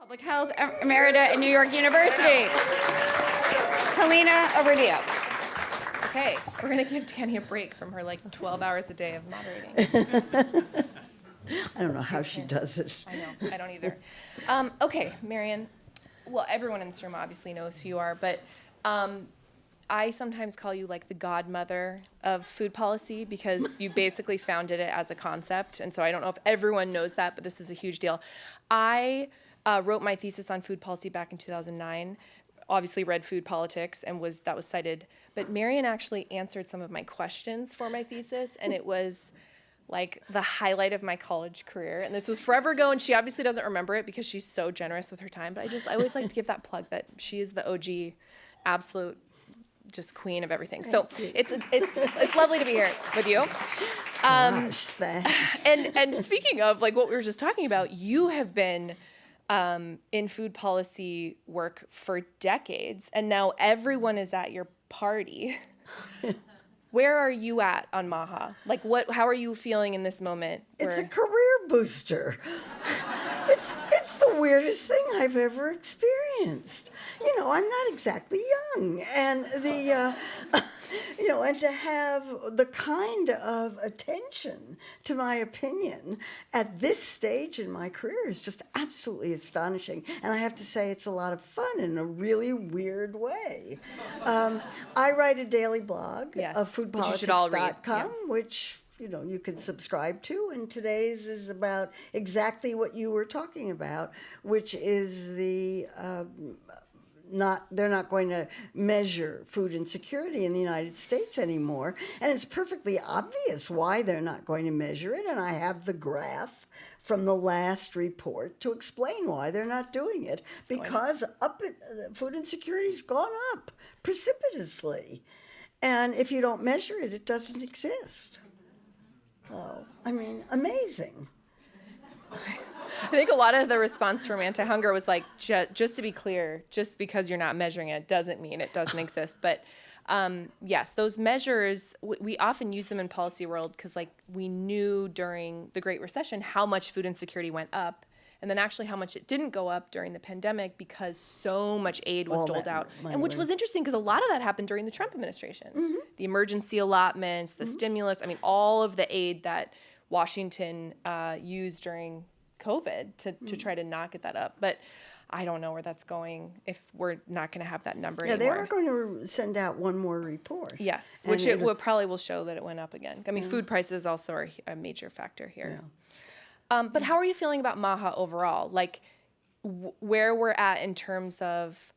Public Health Emerita at New York University. Helena, over to you. Okay, we're going to give Danny a break from her 12 hours a day of moderating. I don't know how she does it. I know, I don't either. Okay, Marion, well, everyone in this room obviously knows who you are, but I sometimes call you the godmother of food policy because you basically founded it as a concept. And so I don't know if everyone knows that, but this is a huge deal. I wrote my thesis on food policy back in 2009, obviously read Food Politics, and that was cited. But Marion actually answered some of my questions for my thesis, and it was the highlight of my college career. And this was forever ago, and she obviously doesn't remember it because she's so generous with her time. But I always like to give that plug that she is the OG, absolute just queen of everything. So it's lovely to be here with you. Gosh, thanks. And speaking of what we were just talking about, you have been in food policy work for decades, and now everyone is at your party. Where are you at on MAHA? How are you feeling in this moment? It's a career booster. It's the weirdest thing I've ever experienced. I'm not exactly young, and and to have the kind of attention to my opinion at this stage in my career is just absolutely astonishing. And I have to say, it's a lot of fun in a really weird way. I write a daily blog of foodpolitics.com, which you can subscribe to, and today's is about exactly what you were talking about, which is they're not going to measure food insecurity in the United States anymore, and it's perfectly obvious why they're not going to measure it, and I have the graph from the last report to explain why they're not doing it, because food insecurity's gone up precipitously, and if you don't measure it, it doesn't exist. Oh, amazing. I think a lot of the response from anti-hunger was just to be clear, just because you're not measuring it doesn't mean it doesn't exist. But yes, those measures, we often use them in policy world because we knew during the Great Recession how much food insecurity went up, and then actually how much it didn't go up during the pandemic because so much aid was doled out. And which was interesting because a lot of that happened during the Trump administration. Mm-hmm. The emergency allotments, the stimulus, all of the aid that Washington used during COVID to try to not get that up. But I don't know where that's going if we're not going to have that number anymore. Yeah, they are going to send out one more report. Yes, which it probably will show that it went up again. Food prices also are a major factor here. Yeah. But how are you feeling about MAHA overall? Where we're at in terms of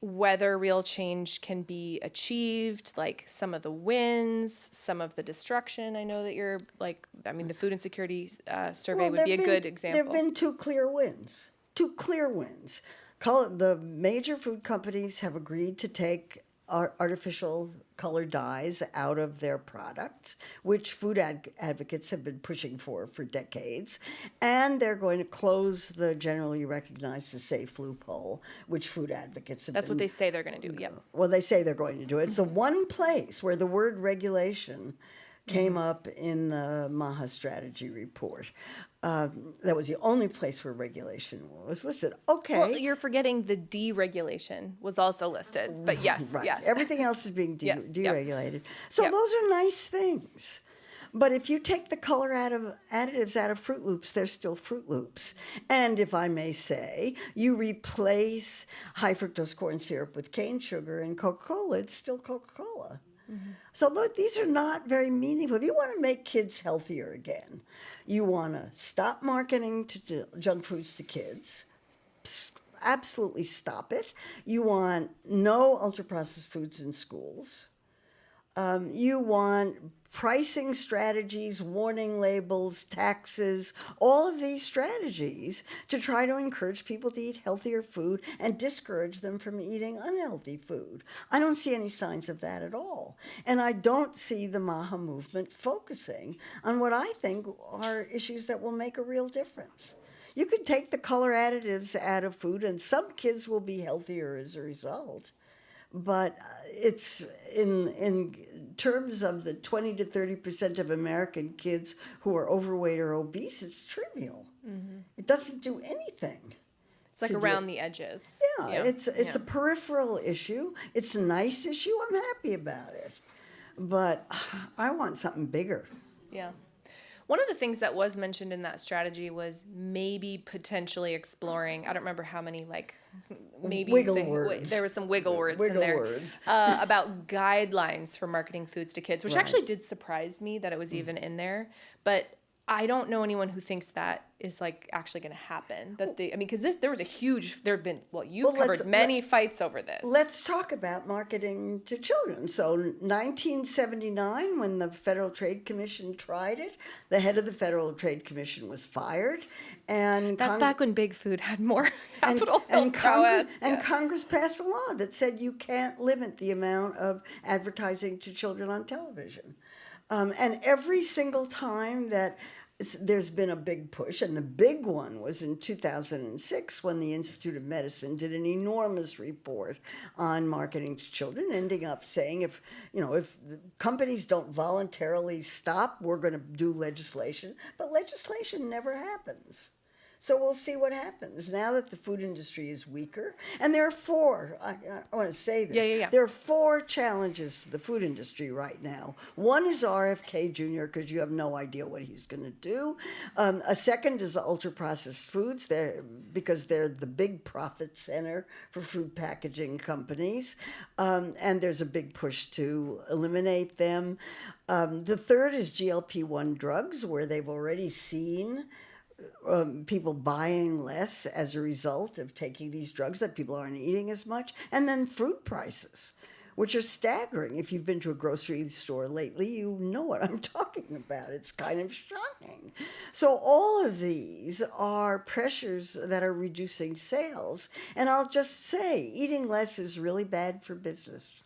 whether real change can be achieved, some of the wins, some of the destruction. I know that you're the food insecurity survey would be a good example. There have been two clear wins. The major food companies have agreed to take artificial color dyes out of their products, which food advocates have been pushing for decades. And they're going to close the generally recognized as safe loophole, which food advocates have That's what they say they're going to do, yeah. Well, they say they're going to do it. It's the one place where the word regulation came up in the MAHA strategy report. That was the only place where regulation was listed. Okay. Well, you're forgetting the deregulation was also listed, but yes. Right. Yeah. Everything else is being deregulated. Yep. So those are nice things. But if you take the color additives out of Fruit Loops, they're still Fruit Loops. And if I may say, you replace high fructose corn syrup with cane sugar in Coca-Cola, it's still Coca-Cola. Mm-hmm. So look, these are not very meaningful. If you want to make kids healthier again, you want to stop marketing junk foods to kids, absolutely stop it. You want no ultra-processed foods in schools. You want pricing strategies, warning labels, taxes, all of these strategies to try to encourage people to eat healthier food and discourage them from eating unhealthy food. I don't see any signs of that at all. And I don't see the MAHA movement focusing on what I think are issues that will make a real difference. You could take the color additives out of food, and some kids will be healthier as a result. But it's in terms of the 20 to 30% of American kids who are overweight or obese, it's trivial. Mm-hmm. It doesn't do anything. It's like around the edges. Yeah, it's a peripheral issue. It's a nice issue. I'm happy about it. But I want something bigger. Yeah. One of the things that was mentioned in that strategy was maybe potentially exploring, I don't remember how many, like, maybe words. There was some wiggle words Wiggle in there. words. About guidelines for marketing foods to kids, which actually did surprise me that it was even in there. But I don't know anyone who thinks that is like actually going to happen. Because there was you've covered many fights over this. Let's talk about marketing to children. So 1979, when the Federal Trade Commission tried it, the head of the Federal Trade Commission was fired. And that's back when Big Food had more capital prowess. And Congress passed a law that said you can't limit the amount of advertising to children on television. And every single time that there's been a big push, and the big one was in 2006 when the Institute of Medicine did an enormous report on marketing to children, ending up saying if the companies don't voluntarily stop, we're going to do legislation. But legislation never happens. So we'll see what happens now that the food industry is weaker. And there are four, I want to say this. Yeah. There are four challenges to the food industry right now. One is RFK Jr., because you have no idea what he's going to do. A second is ultra-processed foods, because they're the big profit center for food packaging companies. And there's a big push to eliminate them. The third is GLP-1 drugs, where they've already seen people buying less as a result of taking these drugs, that people aren't eating as much. And then food prices, which are staggering. If you've been to a grocery store lately, you know what I'm talking about. It's kind of shocking. So all of these are pressures that are reducing sales. And I'll just say, eating less is really bad for business.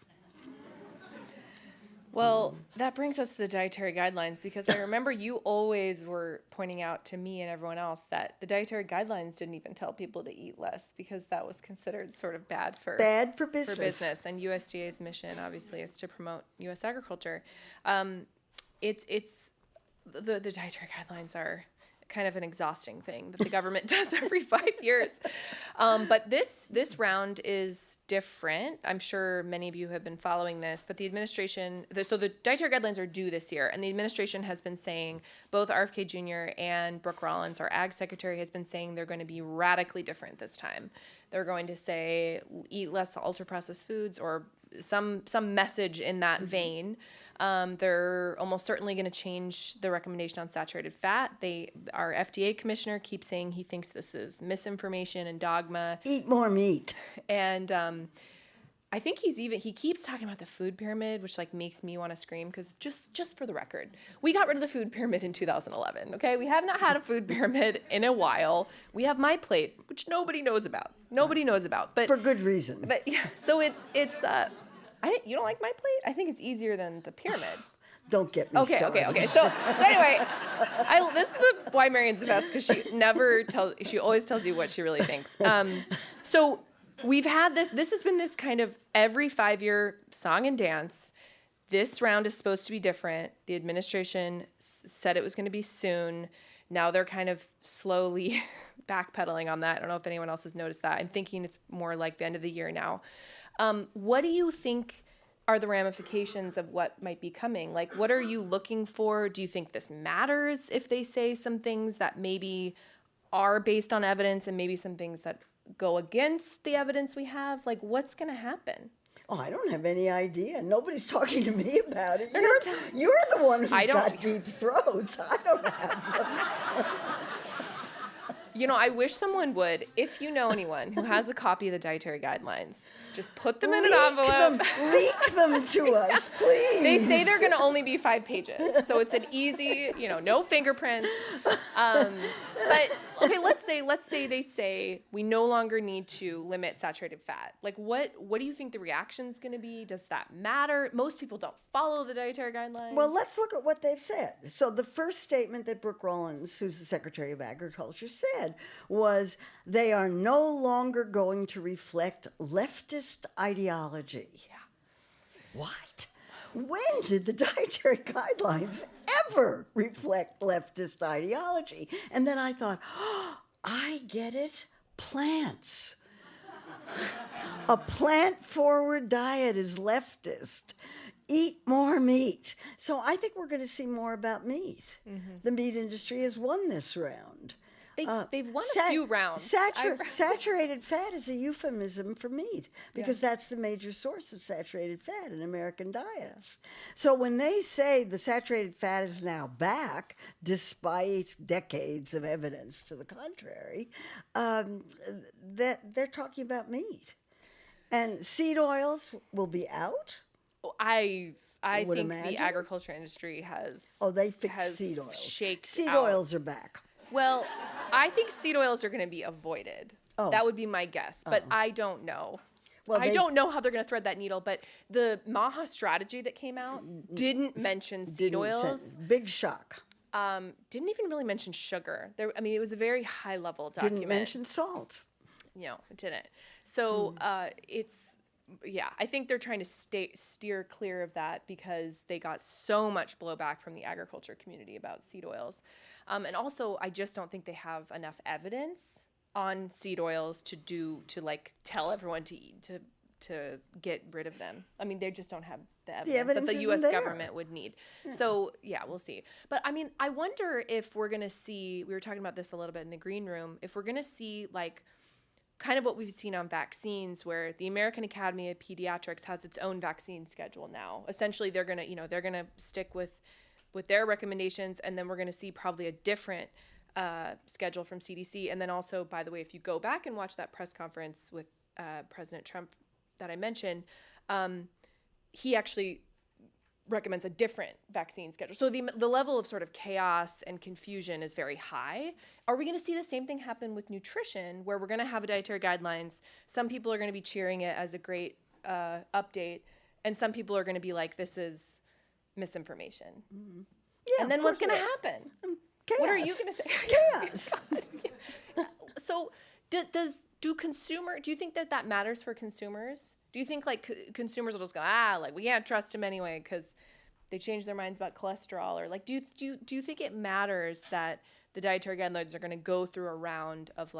Well, that brings us to the dietary guidelines, because I remember you always were pointing out to me and everyone else that the dietary guidelines didn't even tell people to eat less, because that was considered sort of bad for business. And USDA's mission, obviously, is to promote U.S. agriculture. It's the dietary guidelines are kind of an exhausting thing that the government does every 5 years. But this round is different. I'm sure many of you have been following this, but the administration, so the dietary guidelines are due this year, and the administration has been saying, both RFK Jr. and Brooke Rollins, our ag secretary, has been saying they're going to be radically different this time. They're going to say, eat less ultra-processed foods, or some message in that vein. They're almost certainly going to change the recommendation on saturated fat. Our FDA commissioner keeps saying he thinks this is misinformation and dogma. Eat more meat. And I think he keeps talking about the food pyramid, which like makes me want to scream, because just for the record, we got rid of the food pyramid in 2011. Okay, we have not had a food pyramid in a while. We have My Plate, which nobody knows about. But for good reason. But yeah, so it's you don't like My Plate? I think it's easier than the pyramid. Don't get me started. Okay. So anyway, this is why Marion's the best, because she always tells you what she really thinks. So we've had this has been this kind of every 5-year song and dance. This round is supposed to be different. The administration said it was going to be soon. Now they're kind of slowly backpedaling on that. I don't know if anyone else has noticed that. I'm thinking it's more like the end of the year now. What do you think are the ramifications of what might be coming? Like, what are you looking for? Do you think this matters if they say some things that maybe are based on evidence, and maybe some things that go against the evidence we have? Like, what's going to happen? Oh, I don't have any idea. Nobody's talking to me about it. You're the one who's got deep throats. I don't have them. I wish someone would. If you know anyone who has a copy of the dietary guidelines, just put them in an envelope. Leak them to us, please. They say they're going to only be 5 pages, so it's an easy, no fingerprints. But okay, let's say they say we no longer need to limit saturated fat. Like, what do you think the reaction's going to be? Does that matter? Most people don't follow the dietary guidelines. Well, let's look at what they've said. So the first statement that Brooke Rollins, who's the Secretary of Agriculture, said was they are no longer going to reflect leftist ideology. Yeah. What? When did the dietary guidelines ever reflect leftist ideology? And then I thought, I get it. plants. A plant-forward diet is leftist. Eat more meat. So I think we're going to see more about meat. The meat industry has won this round. They've won a few rounds. Saturated fat is a euphemism for meat because that's the major source of saturated fat in American diets. So when they say the saturated fat is now back, despite decades of evidence to the contrary, that they're talking about meat. And seed oils will be out. I think imagine. the agriculture industry has They fixed seed oils. Seed oils are back. Well, I think seed oils are going to be avoided. That would be my guess, but I don't know. Well, I don't know how they're going to thread that needle, but the Maha strategy that came out didn't mention seed oils. Big shock. Didn't even really mention sugar. It was a very high level document. Didn't mention salt. No, it didn't. So I think they're trying to steer clear of that because they got so much blowback from the agriculture community about seed oils. And also, I just don't think they have enough evidence on seed oils to tell everyone to get rid of them. They just don't have the evidence that the U.S. government would need. Yeah. So, we'll see. But, I wonder if we're going to see, we were talking about this a little bit in the green room, if we're going to see, kind of what we've seen on vaccines, where the American Academy of Pediatrics has its own vaccine schedule now. Essentially, they're gonna stick with their recommendations, and then we're gonna see probably a different schedule from CDC. And then also, by the way, if you go back and watch that press conference with President Trump that I mentioned, he actually recommends a different vaccine schedule. So the level of sort of chaos and confusion is very high. Are we going to see the same thing happen with nutrition, where we're going to have a dietary guidelines? Some people are going to be cheering it as a great update, and some people are going to be like, this is misinformation. Mm-hmm. Yeah, and then what's going to happen? Chaos. What are you going to say? Chaos. So do you think that matters for consumers? Do you think consumers will just go, we can't trust him anyway because they changed their minds about cholesterol? Or do you think it matters that the dietary guidelines are going to go through a round of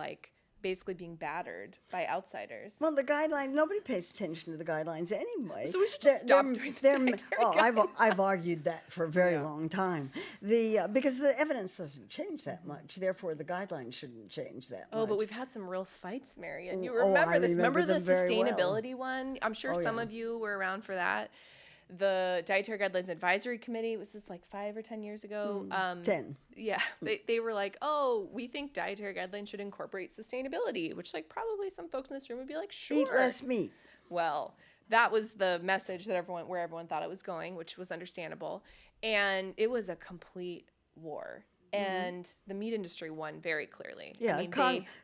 basically being battered by outsiders? Well, the guidelines, nobody pays attention to the guidelines anyway. So we should just stop doing the dietary guidelines. I've argued that for a very long time. Because the evidence doesn't change that much. Therefore, the guidelines shouldn't change that much. Oh, but we've had some real fights, Marion. You remember this. Remember the sustainability one? I'm sure some of you were around for that. The Dietary Guidelines Advisory Committee, was this 5 or 10 years ago? 10. Yeah. They were like, we think dietary guidelines should incorporate sustainability, which probably some folks in this room would be like, sure. Eat less meat. Well, that was the message that everyone thought it was going, which was understandable. And it was a complete war. And the meat industry won very clearly. Yeah,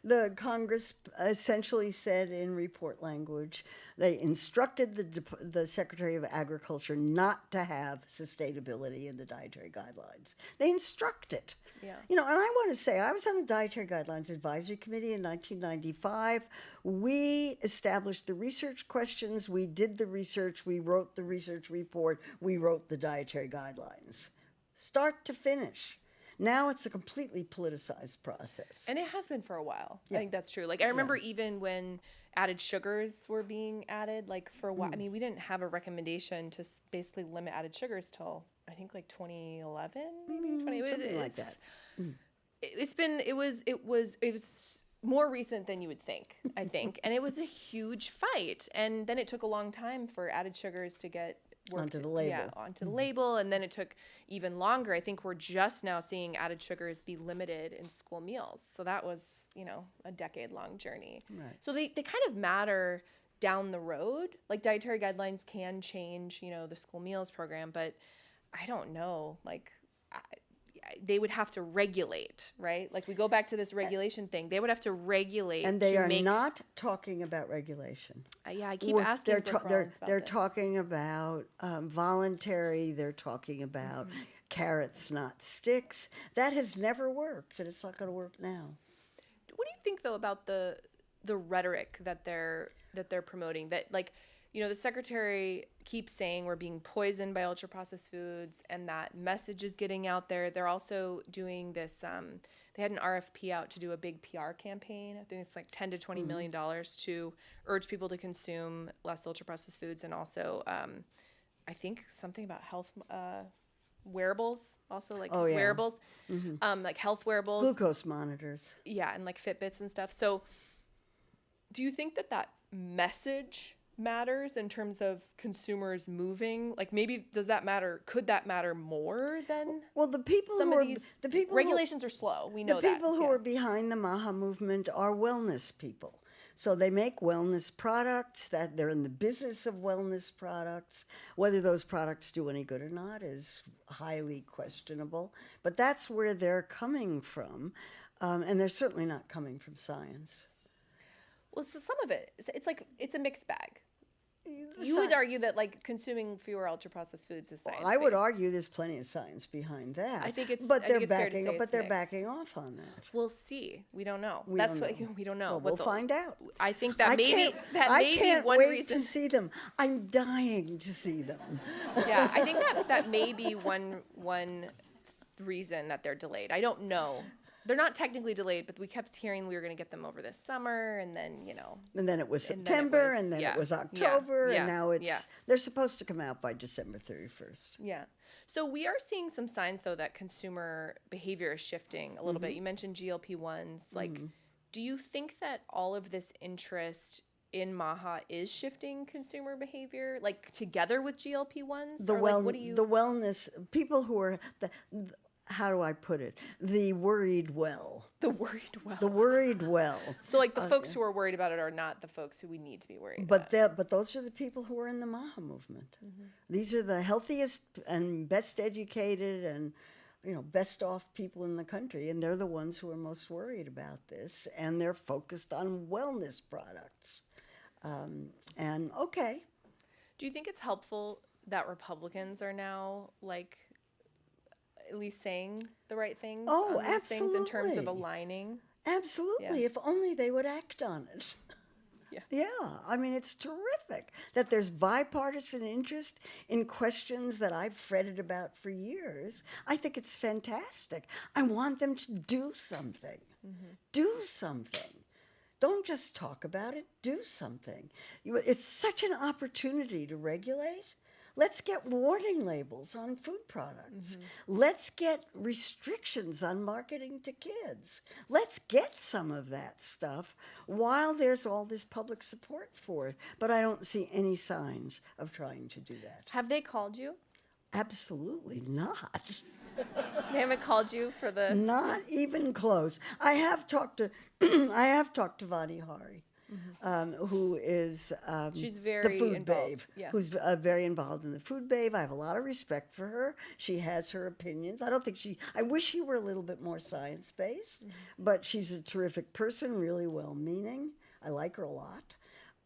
the Congress essentially said in report language, they instructed the Secretary of Agriculture not to have sustainability in the dietary guidelines. They instructed. Yeah. And I want to say, I was on the Dietary Guidelines Advisory Committee in 1995. We established the research questions. We did the research. We wrote the research report. We wrote the dietary guidelines. Start to finish. Now it's a completely politicized process. And it has been for a while. Yeah. I think that's true. I remember even when added sugars were being added, for a while. We didn't have a recommendation to basically limit added sugars till, I think, 2011, maybe? Something like that. It was more recent than you would think, I think. And it was a huge fight. And then it took a long time for added sugars to get onto the label. Yeah, onto the label, and then it took even longer. I think we're just now seeing added sugars be limited in school meals. So that was, a decade-long journey. Right. So they kind of matter down the road. Dietary guidelines can change, the school meals program, but I don't know, they would have to regulate, right? We go back to this regulation thing. They would have to regulate. And they are not talking about regulation. I keep asking Brooke Rollins about They're talking about voluntary. They're talking about carrots, not sticks. That has never worked, and it's not going to work now. What do you think, though, about the rhetoric that they're promoting? That the secretary keeps saying we're being poisoned by ultra processed foods, and that message is getting out there. They're also doing this. They had an RFP out to do a big PR campaign. I think it's like $10 to $20 million to urge people to consume less ultra processed foods, and also I think something about health wearables, also like wearables, like health wearables, Glucose monitors. yeah, and like Fitbits and stuff. So, do you think that message matters in terms of consumers moving? Like, maybe does that matter? Could that matter more than Well, the people some who of are these the people regulations are slow? We know the that. people who yeah. are behind the MAHA movement are wellness people. So they make wellness products, that they're in the business of wellness products. Whether those products do any good or not is highly questionable. But that's where they're coming from. And they're certainly not coming from science. Well, so some of it, it's a mixed bag. You would argue that like consuming fewer ultra processed foods is science. I would argue there's plenty of science behind that. I think it's- but I they're think it's fair to backing say up. But it's they're mixed. backing off on that. We'll see. We don't know. We That's don't what know. we don't know. Well, What we'll the- find out. I think that I maybe can't one wait reason. to see them. I'm dying to see them. Yeah, I think that may be one reason that they're delayed. I don't know. They're not technically delayed, but we kept hearing we were going to get them over this summer, and then And then it was And then it September, was- and then yeah, it was yeah, October, yeah, and now it's yeah. they're supposed to come out by December 31st. Yeah. So we are seeing some signs, though, that consumer behavior is shifting a little bit. You mentioned GLP-1s. Like, do you think that all of this interest in MAHA is shifting consumer behavior, like together with GLP-1s? Or, like, what do you... The wellness people who are how do I put it? The worried well. The worried well. The worried well. So, like, the folks who are worried about it are not the folks who we need to be worried But about. but those are the people who are in the MAHA movement. These are the healthiest and best educated and best off people in the country, and they're the ones who are most worried about this, and they're focused on wellness products. And okay, Do you think it's helpful that Republicans are now, like, at least saying the right things Oh, on these things in terms of absolutely. aligning? absolutely. Yeah. If only they would act on it. Yeah. Yeah, I mean, it's terrific that there's bipartisan interest in questions that I've fretted about for years. I think it's fantastic. I want them to do something. Do something. Don't just talk about it, do something. It's such an opportunity to regulate. Let's get warning labels on food products. Let's get restrictions on marketing to kids. Let's get some of that stuff while there's all this public support for it. But I don't see any signs of trying to do that. Have they called you? Absolutely not. They haven't called you for the... Not even close. I have talked to Vani Hari, who is She's the very food involved. babe, Yeah. who's very involved in the food babe. I have a lot of respect for her. She has her opinions. I wish she were a little bit more science-based, but she's a terrific person, really well-meaning. I like her a lot.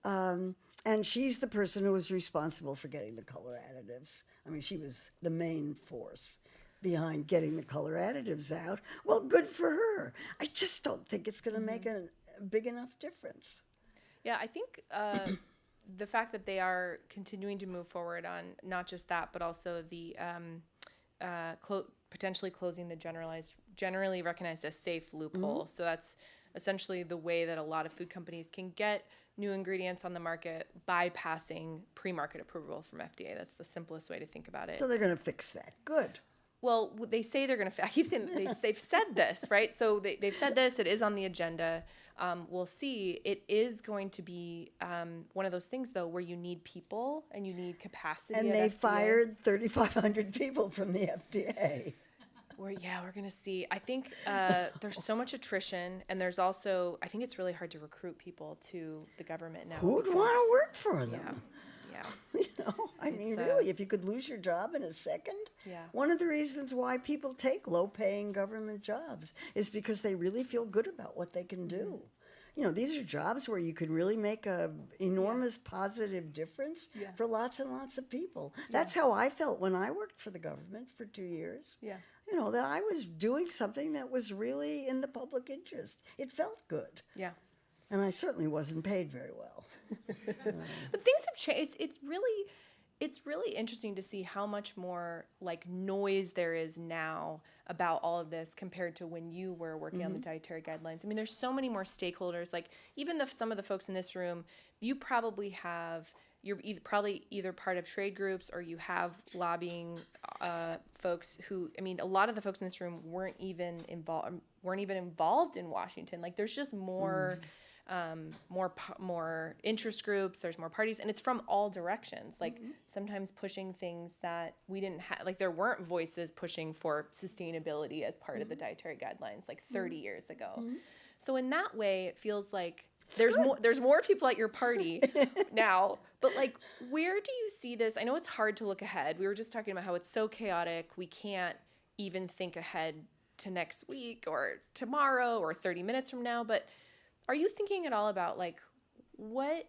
And she's the person who was responsible for getting the color additives. I mean, she was the main force behind getting the color additives out. Well, good for her. I just don't think it's going to make a big enough difference. Yeah, I think the fact that they are continuing to move forward on not just that, but also the potentially closing the generally recognized as safe loophole. So that's essentially the way that a lot of food companies can get new ingredients on the market, bypassing pre-market approval from FDA. That's the simplest way to think about it. So they're going to fix that. Good. Well, they say they're going to. I keep saying they've said this, right? So they've said this. It is on the agenda. We'll see. It is going to be one of those things, though, where you need people and you need capacity. And at they FDA. fired 3,500 people from the FDA. We're going to see. I think there's so much attrition, and there's also, I think it's really hard to recruit people to the government now. Who would because- want to work for them? Yeah. I mean, It's, really, if you could lose your job in a second. Yeah. One of the reasons why people take low-paying government jobs is because they really feel good about what they can do. These are jobs where you can really make a enormous positive difference for lots and lots of people. That's how I felt when I worked for the government for 2 years. Yeah. That I was doing something that was really in the public interest. It felt good. Yeah. And I certainly wasn't paid very well. But things have changed. It's really interesting to see how much more like noise there is now about all of this compared to when you were working on the dietary guidelines. I mean, there's so many more stakeholders. Like even some of the folks in this room, you probably have, you're probably either part of trade groups or you have lobbying folks who, I mean, a lot of the folks in this room weren't even involved in Washington. Like there's just more. More interest groups, there's more parties, and it's from all directions. Like sometimes pushing things that we didn't have, like there weren't voices pushing for sustainability as part of the dietary guidelines like 30 years ago. So in that way, it feels like there's more people at your party now. But like, where do you see this? I know it's hard to look ahead. We were just talking about how it's so chaotic. We can't even think ahead to next week or tomorrow or 30 minutes from now. But are you thinking at all about like what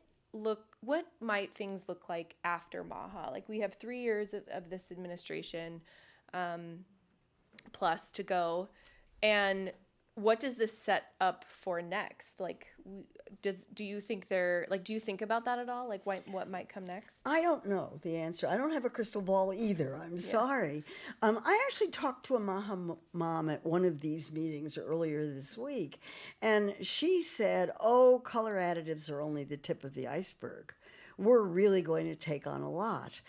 might things look like after MAHA? Like we have 3 years of this administration plus to go, and what does this set up for next? Like, do you think do you think about that at all? Like what might come next? I don't know the answer. I don't have a crystal ball either. I'm sorry. I actually talked to a MAHA mom at one of these meetings earlier this week, and she said, "Oh, color additives are only the tip of the iceberg. We're really going to take on a lot."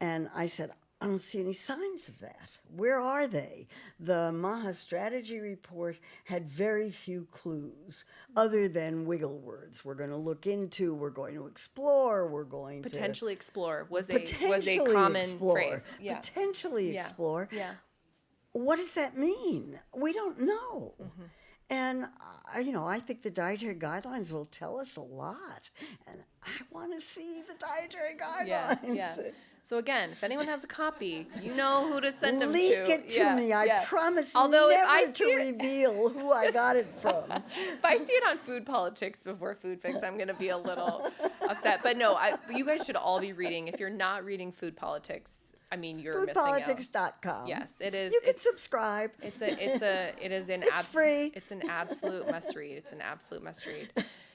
And I said, I don't see any signs of that. Where are they? The MAHA strategy report had very few clues other than wiggle words. We're going to look into, we're going to explore, we're going potentially to explore was a common phrase. Yeah. Potentially explore. Yeah. What does that mean? We don't know. And, I think the dietary guidelines will tell us a lot. And I want to see the dietary guidelines. Yeah. So again, if anyone has a copy, you know who to send them Leak to. it to me. I promise Although never to reveal who I got it from. If I see it on Food Politics before Food Fix, I'm going to be a little upset. But no, you guys should all be reading. If you're not reading Food Politics, I mean, you're missing out. Foodpolitics.com. Yes, it is. You can subscribe. It's free. It's an absolute must read. It's an absolute must read.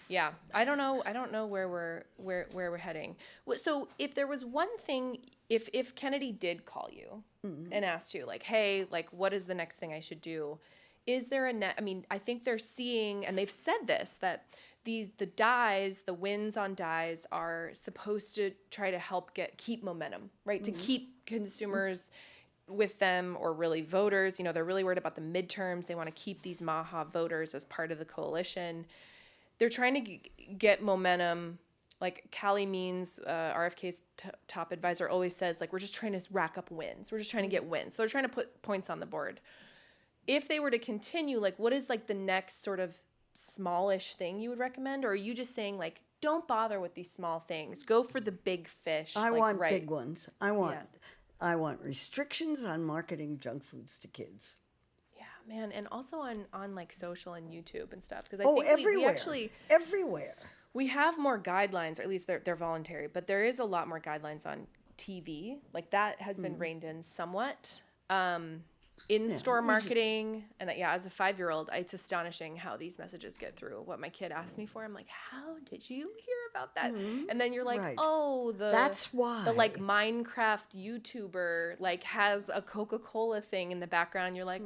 Yeah, I don't know where we're heading. So if there was one thing, if Kennedy did call you and asked you like, hey, like what is the next thing I should do? Is there I think they're seeing, and they've said this, that the wins on dyes are supposed to try to help keep momentum, right? To keep consumers with them, or really voters. They're really worried about the midterms. They want to keep these MAHA voters as part of the coalition. They're trying to get momentum. Like Callie Means, RFK's top advisor, always says, like, we're just trying to rack up wins. We're just trying to get wins. So they're trying to put points on the board. If they were to continue, like, what is like the next sort of smallish thing you would recommend? Or are you just saying like, don't bother with these small things. Go for the big fish. I want big ones. I want restrictions on marketing junk foods to kids. Man, and also on like social and YouTube and stuff, because I think everywhere. Everywhere we have more guidelines, or at least they're voluntary, but there is a lot more guidelines on TV. Like that has been reined in somewhat. In-store marketing, and as a 5-year-old, it's astonishing how these messages get through. What my kid asked me for, I'm like, how did you hear about that? And then you're like, that's why the like Minecraft YouTuber like has a Coca-Cola thing in the background. You're like,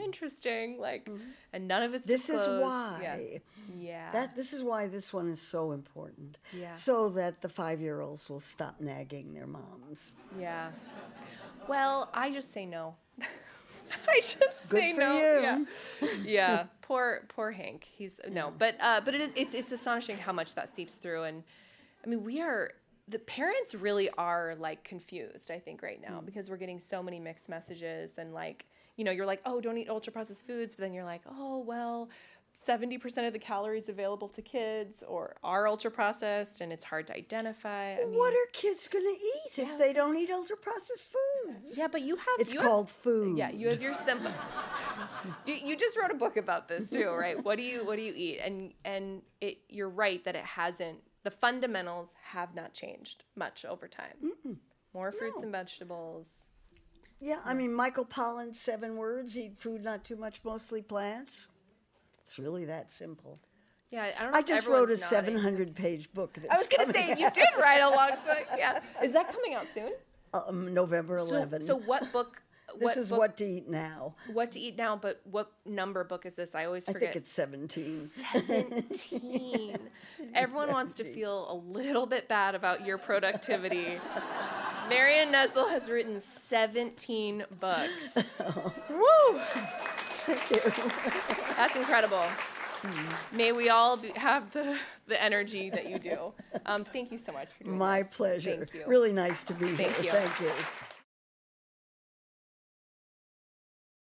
interesting. Like, and none of it's disclosed. This is why. Yeah. This is why this one is so important. Yeah. So that the 5-year-olds will stop nagging their moms. Yeah. Well, I just say no. I just Good say for no. you. Yeah. Poor Hank. But it's astonishing how much that seeps through. And I mean, the parents really are like confused, I think, right now, because we're getting so many mixed messages, and like, you're like, oh, don't eat ultra processed foods, but then you're like, oh, well, 70% of the calories available to kids are ultra processed, and it's hard to identify. What are kids going to eat if they don't eat ultra processed foods? Yeah, but it's called food. Yeah, you have your simple. You just wrote a book about this too, right? What do you eat? And you're right that it hasn't. The fundamentals have not changed much over time. More fruits and vegetables. Yeah, I mean, Michael Pollan's 7 words: eat food, not too much, mostly plants. It's really that simple. Yeah, I don't know I if just wrote a everyone's nodding. 700-page book. That's I was going to say, you did write a long book. Yeah. Is that coming out soon? November 11. So what book? This is book, What to Eat Now. What to Eat Now, but what number book is this? I always I forget. think it's 17. 17. Everyone wants to feel a little bit bad about your productivity. Marion Nestle has written 17 books. Woo! Thank you. That's incredible. May we all have the energy that you do. Thank you so much for doing My this. pleasure. Thank you. Really nice to be here. Thank you. Thank you.